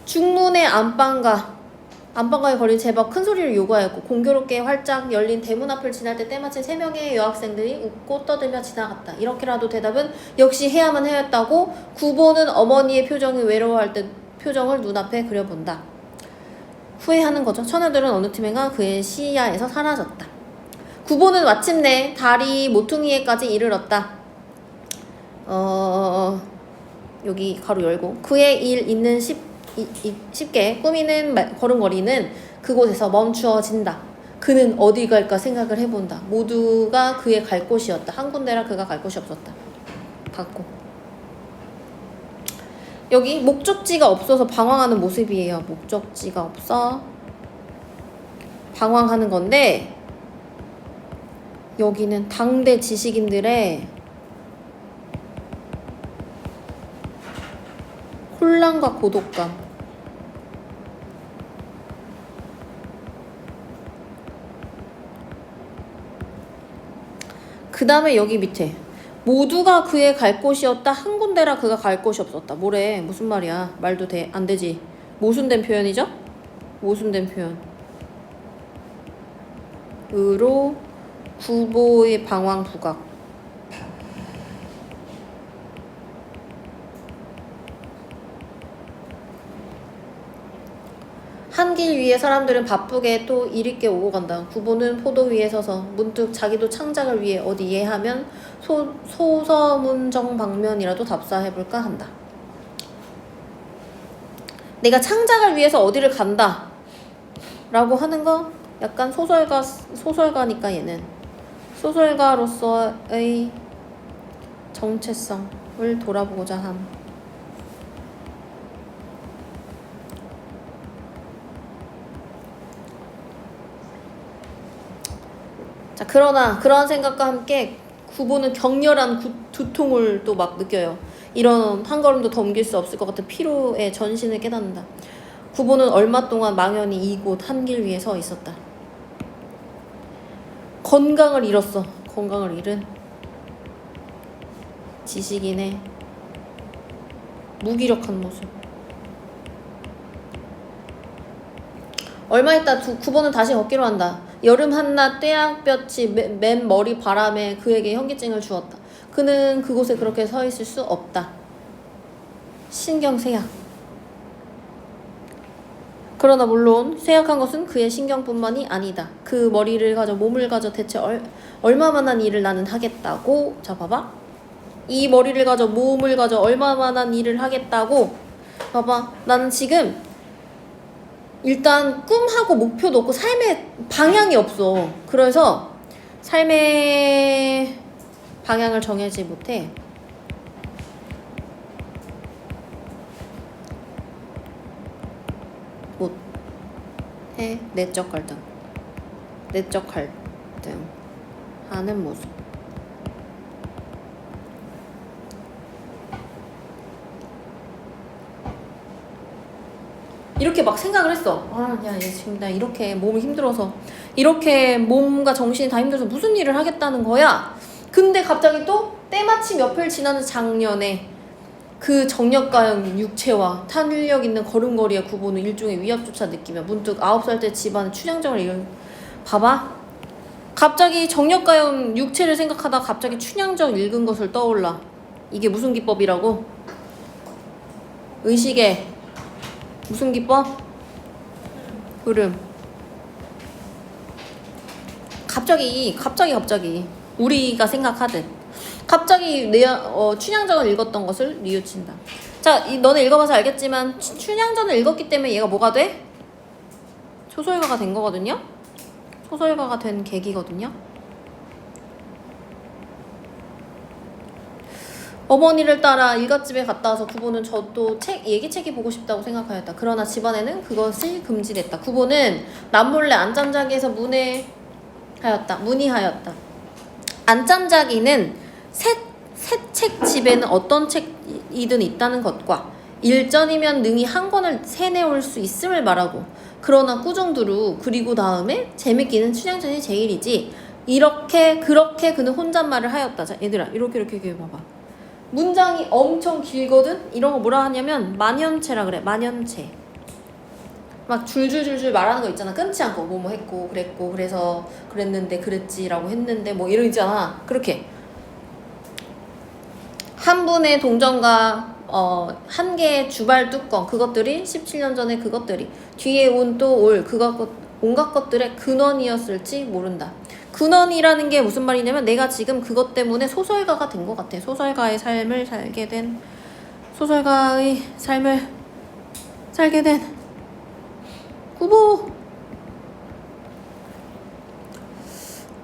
중문의 안방가에 걸린 제법 큰 소리를 요구하였고 공교롭게 활짝 열린 대문 앞을 지날 때 때마침 3명의 여학생들이 웃고 떠들며 지나갔다. 이렇게라도 대답은 역시 해야만 하였다고 구보는 어머니의 표정이 외로워할 때 표정을 눈앞에 그려본다. 후회하는 거죠. 처녀들은 어느 틈엔가 그의 시야에서 사라졌다. 구보는 마침내 다리 모퉁이에까지 이르렀다. 여기 가로 열고 그의 일 있는 쉽게 꾸미는 걸음걸이는 그곳에서 멈추어진다. 그는 어디 갈까 생각을 해본다. 모두가 그의 갈 곳이었다. 한 군데라 그가 갈 곳이 없었다. 받고 여기 목적지가 없어서 방황하는 모습이에요. 목적지가 없어 방황하는 건데, 여기는 당대 지식인들의 혼란과 고독감. 그 다음에 여기 밑에 모두가 그의 갈 곳이었다. 한 군데라 그가 갈 곳이 없었다. 뭐래? 무슨 말이야? 말도 돼? 안 되지. 모순된 표현이죠? 모순된 표현. 으로 구보의 방황 부각. 한 길 위에 사람들은 바쁘게 또 일있게 오고 간다. 구보는 포도 위에 서서 문득 자기도 창작을 위해 어디 예하면 소서문정 방면이라도 답사해볼까 한다. 내가 창작을 위해서 어디를 간다 라고 하는 거 약간 소설가니까 얘는 소설가로서의 정체성을 돌아보고자 함. 자, 그러나 그러한 생각과 함께 구보는 격렬한 두통을 또 막 느껴요. 이런 한 걸음도 더 옮길 수 없을 것 같은 피로의 전신을 깨닫는다. 구보는 얼마 동안 망연히 이곳 한 길 위에 서 있었다. 건강을 잃었어. 건강을 잃은 지식인의 무기력한 모습. 얼마 있다 구보는 다시 걷기로 한다. 여름 한낮 떼양볕이 맨 머리 바람에 그에게 현기증을 주었다. 그는 그곳에 그렇게 서 있을 수 없다. 신경 쇠약. 그러나 물론 쇠약한 것은 그의 신경뿐만이 아니다. 그 머리를 가져 몸을 가져 대체 얼마만한 일을 나는 하겠다고. 자 봐봐. 이 머리를 가져 몸을 가져 얼마만한 일을 하겠다고. 봐봐. 나는 지금 일단 꿈하고 목표도 없고 삶의 방향이 없어. 그래서 삶의 방향을 정하지 못해. 못해. 내적 갈등 하는 모습. 이렇게 막 생각을 했어. 야, 지금 나 이렇게 몸이 힘들어서, 이렇게 몸과 정신이 다 힘들어서 무슨 일을 하겠다는 거야? 근데 갑자기 또 때마침 옆을 지나는 작년에 그 정력가형 육체와 탄력 있는 걸음걸이의 구보는 일종의 위압조차 느끼며 문득 9살 때 집안의 춘향정을 잃은. 봐봐. 갑자기 정력가형 육체를 생각하다 갑자기 춘향정 읽은 것을 떠올라. 이게 무슨 기법이라고? 의식의 무슨 기법? 흐름. 갑자기 우리가 생각하듯 갑자기 춘향전을 읽었던 것을 뉘우친다. 자, 너네 읽어봐서 알겠지만 춘향전을 읽었기 때문에 얘가 뭐가 돼? 소설가가 된 거거든요. 소설가가 된 계기거든요. 어머니를 따라 일갓집에 갔다 와서 구보는 저도 얘기책이 보고 싶다고 생각하였다. 그러나 집안에는 그것을 금지했다. 구보는 남몰래 안짬자기에서 문의하였다. 안짬자기는 새 책 집에는 어떤 책이든 있다는 것과 일전이면 능히 한 권을 세내올 수 있음을 말하고, 그러나 꾸중두루 그리고 다음에 재밌기는 춘향전이 제일이지. 그렇게 그는 혼잣말을 하였다. 자, 얘들아 이렇게 봐봐. 문장이 엄청 길거든? 이런 거 뭐라 하냐면 만연체라 그래. 만연체. 막 줄줄줄줄 말하는 거 있잖아. 끊지 않고 뭐뭐 했고 그랬고 그래서 그랬는데 그랬지라고 했는데 뭐 이런 있잖아. 그렇게 한 분의 동전과 한 개의 주발 뚜껑, 그것들이 17년 전에 그것들이 뒤에 온 또 올 온갖 것들의 근원이었을지 모른다. 근원이라는 게 무슨 말이냐면 내가 지금 그것 때문에 소설가가 된 것 같아. 소설가의 삶을 살게 된 구보.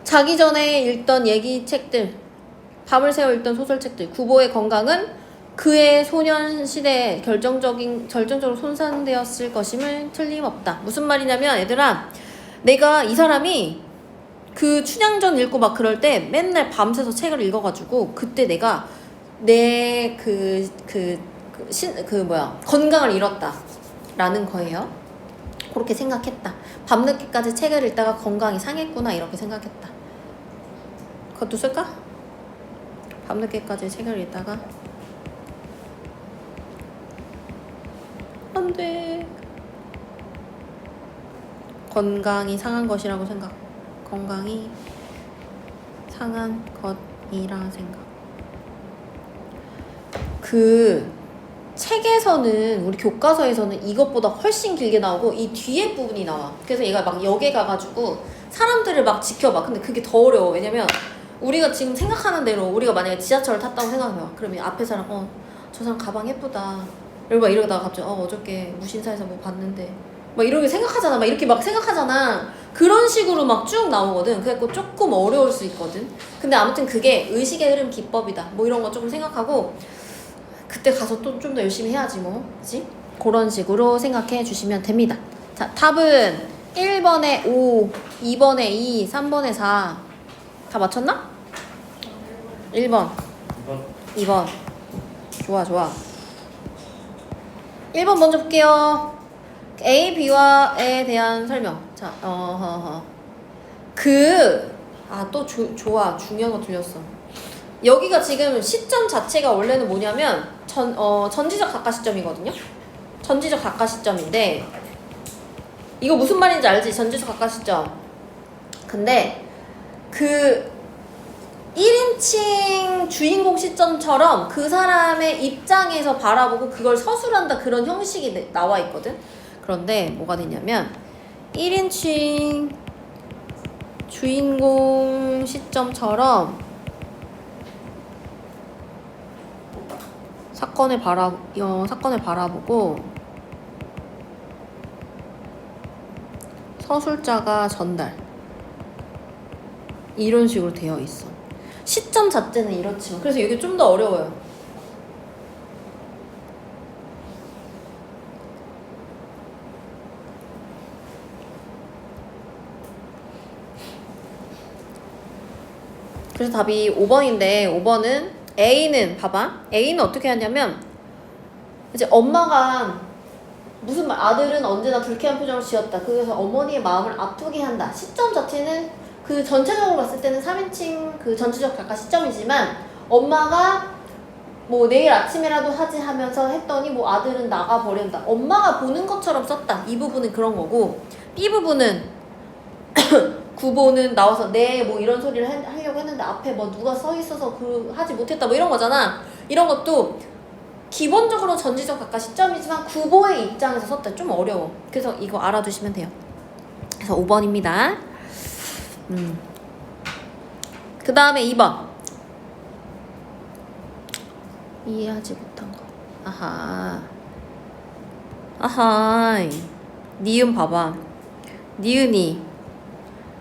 자기 전에 읽던 얘기책들, 밤을 새워 읽던 소설책들. 구보의 건강은 그의 소년 시대에 결정적으로 손상되었을 것임을 틀림없다. 무슨 말이냐면 얘들아, 내가 이 사람이 그 춘향전 읽고 막 그럴 때 맨날 밤새서 책을 읽어가지고 그때 내가 내 건강을 잃었다 라는 거예요. 그렇게 생각했다. 밤늦게까지 책을 읽다가 건강이 상했구나 이렇게 생각했다. 그것도 쓸까? 밤늦게까지 책을 읽다가 안돼 건강이 상한 것이라고 생각. 건강이 상한 것이라 생각. 그 책에서는 우리 교과서에서는 이것보다 훨씬 길게 나오고 이 뒤에 부분이 나와. 그래서 얘가 막 역에 가가지고 사람들을 막 지켜봐. 근데 그게 더 어려워. 왜냐면 우리가 지금 생각하는 대로 우리가 만약에 지하철을 탔다고 생각해봐. 그러면 앞에 사람 저 사람 가방 예쁘다 이러고 막 이러다가 갑자기 어저께 무신사에서 뭐 봤는데 막 이렇게 생각하잖아. 막 이렇게 막 생각하잖아. 그런 식으로 막 쭉 나오거든. 그래서 조금 어려울 수 있거든. 근데 아무튼 그게 의식의 흐름 기법이다 뭐 이런 거 조금 생각하고 그때 가서 또 좀 더 열심히 해야지 뭐. 그치? 그런 식으로 생각해 주시면 됩니다. 자, 답은 1번에 5, 2번에 2, 3번에 4. 다 맞췄나? 1번. 2번. 좋아. 1번 먼저 볼게요. A, B와에 대한 설명. 자, 또 좋아. 중요한 거 들렸어. 여기가 지금 시점 자체가 원래는 뭐냐면 전지적 각가 시점이거든요. 전지적 각가 시점인데 이거 무슨 말인지 알지? 전지적 각가 시점. 근데 그 1인칭 주인공 시점처럼 그 사람의 입장에서 바라보고 그걸 서술한다 그런 형식이 나와 있거든. 그런데 뭐가 되냐면 1인칭 주인공 시점처럼 사건을 바라보고 서술자가 전달 이런 식으로 되어 있어. 시점 자체는 이렇지만 그래서 이게 좀 더 어려워요. 그래서 답이 5번인데 5번은 A는 봐봐. A는 어떻게 하냐면 이제 엄마가 아들은 언제나 불쾌한 표정을 지었다. 그래서 어머니의 마음을 아프게 한다. 시점 자체는 그 전체적으로 봤을 때는 3인칭 그 전체적 각각 시점이지만 엄마가 뭐 내일 아침에라도 하지 하면서 했더니 뭐 아들은 나가버린다. 엄마가 보는 것처럼 썼다. 이 부분은 그런 거고 B 부분은 구보는 나와서 네 뭐 이런 소리를 하려고 했는데 앞에 뭐 누가 서 있어서 하지 못했다 뭐 이런 거잖아. 이런 것도 기본적으로 전지적 각각 시점이지만 구보의 입장에서 썼다. 좀 어려워. 그래서 이거 알아두시면 돼요. 그래서 5번입니다. 그 다음에 2번. 이해하지 못한 거. 아하. 니은 봐봐. 니은이.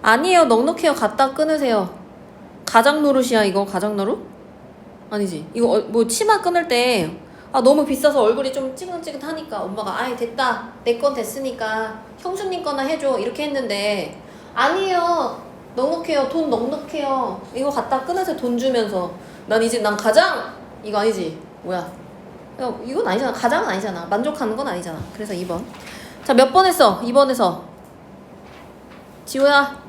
아니에요. 넉넉해요. 갖다 끊으세요. 가장 노릇이야 이거. 가장 노릇? 아니지. 이거 뭐 치마 끊을 때 너무 비싸서 얼굴이 좀 찌긋찌긋하니까 엄마가 아이 됐다. 내 건 됐으니까 형수님 거나 해줘. 이렇게 했는데 아니에요. 넉넉해요. 돈 넉넉해요. 이거 갖다 끊으세요. 돈 주면서. 난 가장 이거 아니지. 뭐야. 이건 아니잖아. 가장은 아니잖아. 만족하는 건 아니잖아. 그래서 2번. 자, 몇 번 했어? 2번에서. 지호야.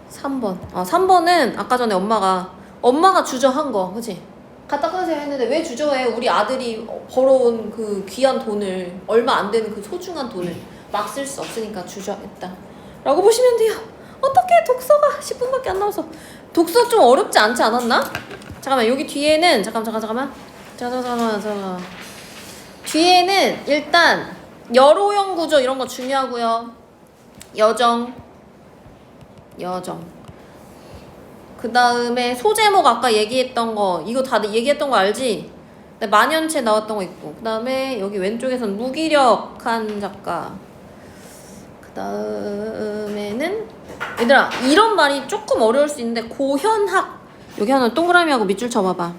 저 3번. 3번은 아까 전에 엄마가 주저한 거. 그치? 갖다 끊으세요 했는데 왜 주저해? 우리 아들이 벌어온 그 귀한 돈을 얼마 안 되는 그 소중한 돈을 막 쓸 수 없으니까 주저했다. 라고 보시면 돼요. 어떻게 독서가 10분밖에 안 나와서. 독서 좀 어렵지 않지 않았나? 잠깐만 여기 뒤에는 잠깐만. 뒤에는 일단 여로형 구조 이런 거 중요하고요. 여정. 그 다음에 소제목 아까 얘기했던 거 이거 다들 얘기했던 거 알지? 만연체 나왔던 거 있고 그 다음에 여기 왼쪽에서는 무기력한 작가 그 다음에는 얘들아 이런 말이 조금 어려울 수 있는데 고현학 여기 하나 동그라미하고 밑줄 쳐봐봐.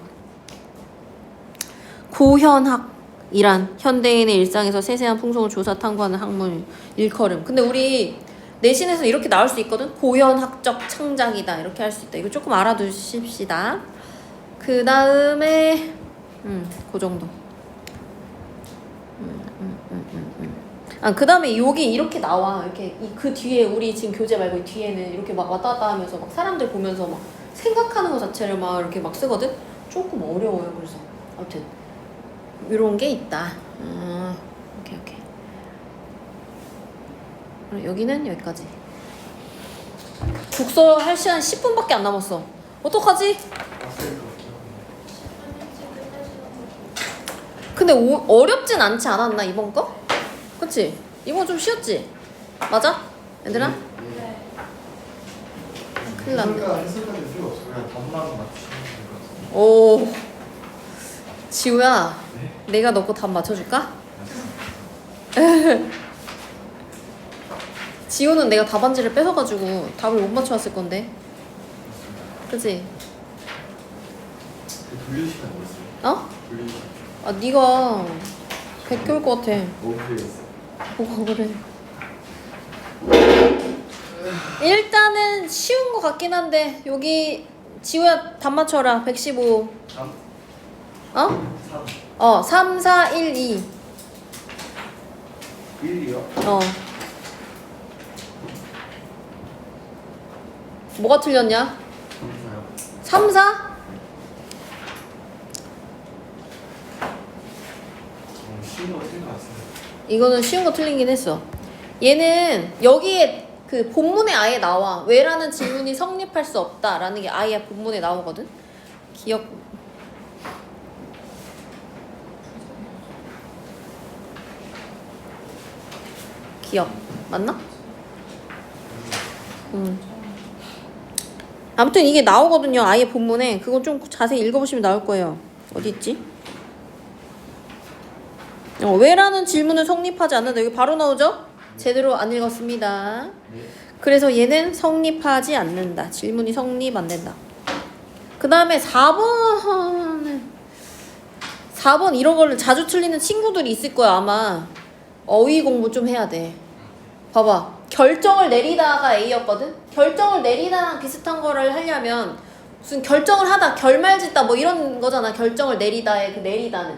고현학이란 현대인의 일상에서 세세한 풍속을 조사 탐구하는 학문 일컬음. 근데 우리 내신에서 이렇게 나올 수 있거든. 고현학적 창작이다 이렇게 할 수 있다. 이거 조금 알아두십시다. 그 다음에 그 정도. 그 다음에 여기 이렇게 나와. 이렇게 그 뒤에 우리 지금 교재 말고 이 뒤에는 이렇게 막 왔다 갔다 하면서 막 사람들 보면서 막 생각하는 거 자체를 막 이렇게 막 쓰거든. 조금 어려워요. 그래서 아무튼 이런 게 있다. 오케이. 그럼 여기는 여기까지. 독서 할 시간 10분밖에 안 남았어. 어떡하지? 근데 어렵진 않지 않았나 이번 거? 그치? 이번 좀 쉬웠지? 맞아? 얘들아? 네. 큰일 났네. 해설까지 필요 없어. 그냥 답만 맞추시면 될 것 같아요. 오, 지우야, 네. 내가 너 거 답 맞춰줄까? 지우는 내가 답안지를 뺏어가지고 답을 못 맞춰왔을 건데. 그치? 돌려주시면 안 됐어요? 어? 돌려주시면. 아, 네가 베껴올 것 같아. 너무 풀렸어. 뭐가 그래. 일단은 쉬운 것 같긴 한데 여기 지우야 답 맞춰라. 115. 3? 어? 3? 3, 4, 1, 2. 1이요? 뭐가 틀렸냐? 3사요? 3, 4? 쉬운 거 틀린 것 같습니다. 이거는 쉬운 거 틀리긴 했어. 얘는 여기에 그 본문에 아예 나와. 왜라는 질문이 성립할 수 없다라는 게 아예 본문에 나오거든. 기억. 맞나? 아무튼 이게 나오거든요. 아예 본문에. 그건 좀 자세히 읽어보시면 나올 거예요. 어디 있지? 왜라는 질문은 성립하지 않는다. 여기 바로 나오죠? 제대로 안 읽었습니다. 네. 그래서 얘는 성립하지 않는다. 질문이 성립 안 된다. 그 다음에 4번 이런 거를 자주 틀리는 친구들이 있을 거야. 아마 어휘 공부 좀 해야 돼. 봐봐. 결정을 내리다가 A였거든? 결정을 내리다랑 비슷한 거를 하려면 무슨 결정을 하다 결말짓다 뭐 이런 거잖아. 결정을 내리다의 그 내리다는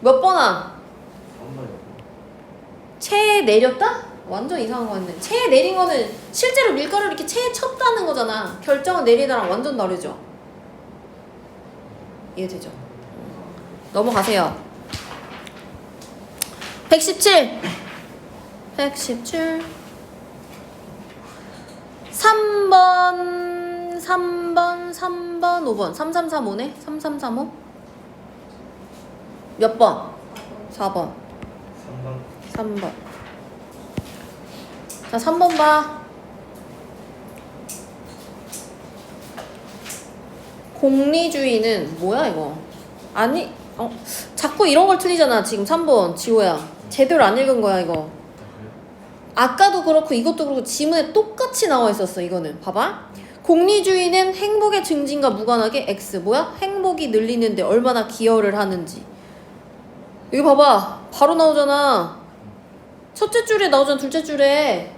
몇 번아? 3번이요. 체에 내렸다? 완전 이상한 거였네. 체에 내린 거는 실제로 밀가루를 이렇게 체에 쳤다는 거잖아. 결정을 내리다랑 완전 다르죠. 이해되죠? 넘어가세요. 117 3번 5번 3335네? 3335? 몇 번? 4번 3번. 자, 3번 봐. 공리주의는 뭐야 이거? 아니, 자꾸 이런 걸 틀리잖아. 지금 3번 지호야. 제대로 안 읽은 거야 이거. 아까도 그렇고 이것도 그렇고 지문에 똑같이 나와 있었어. 이거는 봐봐. 공리주의는 행복의 증진과 무관하게 X 뭐야? 행복이 늘리는데 얼마나 기여를 하는지. 여기 봐봐. 바로 나오잖아. 첫째 줄에 나오잖아. 둘째 줄에.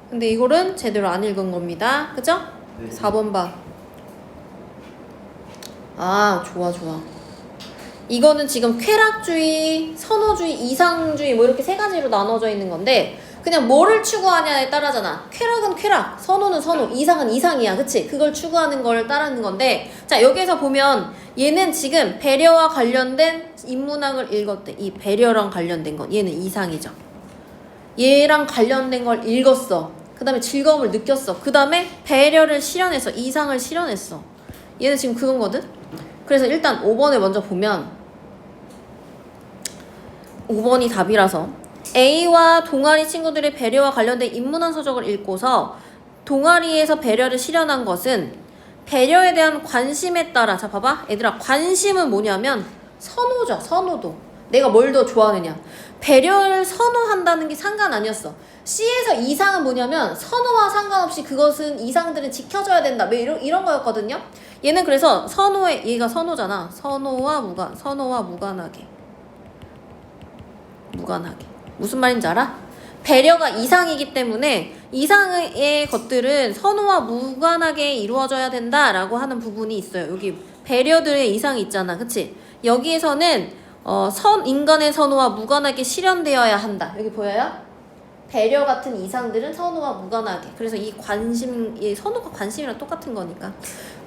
근데 이거는 제대로 안 읽은 겁니다. 그죠? 네. 4번 봐. 아, 좋아. 이거는 지금 쾌락주의, 선호주의, 이상주의 뭐 이렇게 세 가지로 나눠져 있는 건데 그냥 뭐를 추구하냐에 따라잖아. 쾌락은 쾌락, 선호는 선호, 이상은 이상이야. 그치? 그걸 추구하는 걸 따르는 건데 자, 여기에서 보면 얘는 지금 배려와 관련된 인문학을 읽었대. 이 배려랑 관련된 건 얘는 이상이죠. 얘랑 관련된 걸 읽었어. 그 다음에 즐거움을 느꼈어. 그 다음에 배려를 실현했어. 이상을 실현했어. 얘는 지금 그건거든? 그래서 일단 5번을 먼저 보면 5번이 답이라서 A와 동아리 친구들의 배려와 관련된 인문학 서적을 읽고서 동아리에서 배려를 실현한 것은 배려에 대한 관심에 따라 자 봐봐 얘들아 관심은 뭐냐면 선호죠. 선호도 내가 뭘 더 좋아하느냐 배려를 선호한다는 게 상관 아니었어. C에서 이상은 뭐냐면 선호와 상관없이 그것은 이상들은 지켜줘야 된다 뭐 이런 거였거든요. 얘는 그래서 선호에 얘가 선호잖아. 선호와 무관하게 무관하게. 무슨 말인지 알아? 배려가 이상이기 때문에 이상의 것들은 선호와 무관하게 이루어져야 된다라고 하는 부분이 있어요. 여기 배려들의 이상이 있잖아. 그치? 여기에서는 인간의 선호와 무관하게 실현되어야 한다. 여기 보여요? 배려 같은 이상들은 선호와 무관하게. 그래서 이 선호가 관심이랑 똑같은 거니까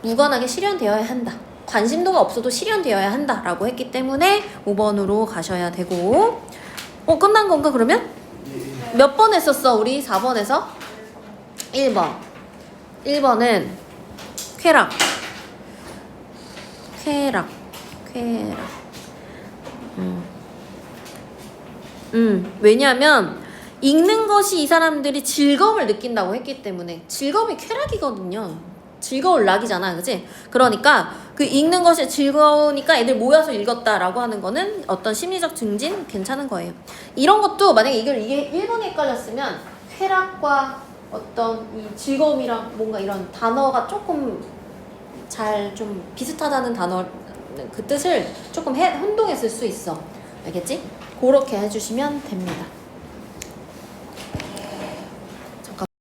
무관하게 실현되어야 한다. 관심도가 없어도 실현되어야 한다라고 했기 때문에 5번으로 가셔야 되고. 끝난 건가 그러면? 몇 번 했었어 우리 4번에서? 1번. 1번은 쾌락. 왜냐면 읽는 것이 이 사람들이 즐거움을 느낀다고 했기 때문에. 즐거움이 쾌락이거든요. 즐거울 낙이잖아, 그치? 그러니까 그 읽는 것이 즐거우니까 애들 모여서 읽었다라고 하는 거는 어떤 심리적 증진 괜찮은 거예요. 이런 것도 만약에 이게 1번에 헷갈렸으면 쾌락과 어떤 이 즐거움이랑 뭔가 이런 단어가 조금 잘 좀 비슷하다는 단어, 그 뜻을 조금 혼동했을 수 있어. 알겠지? 그렇게 해주시면 됩니다.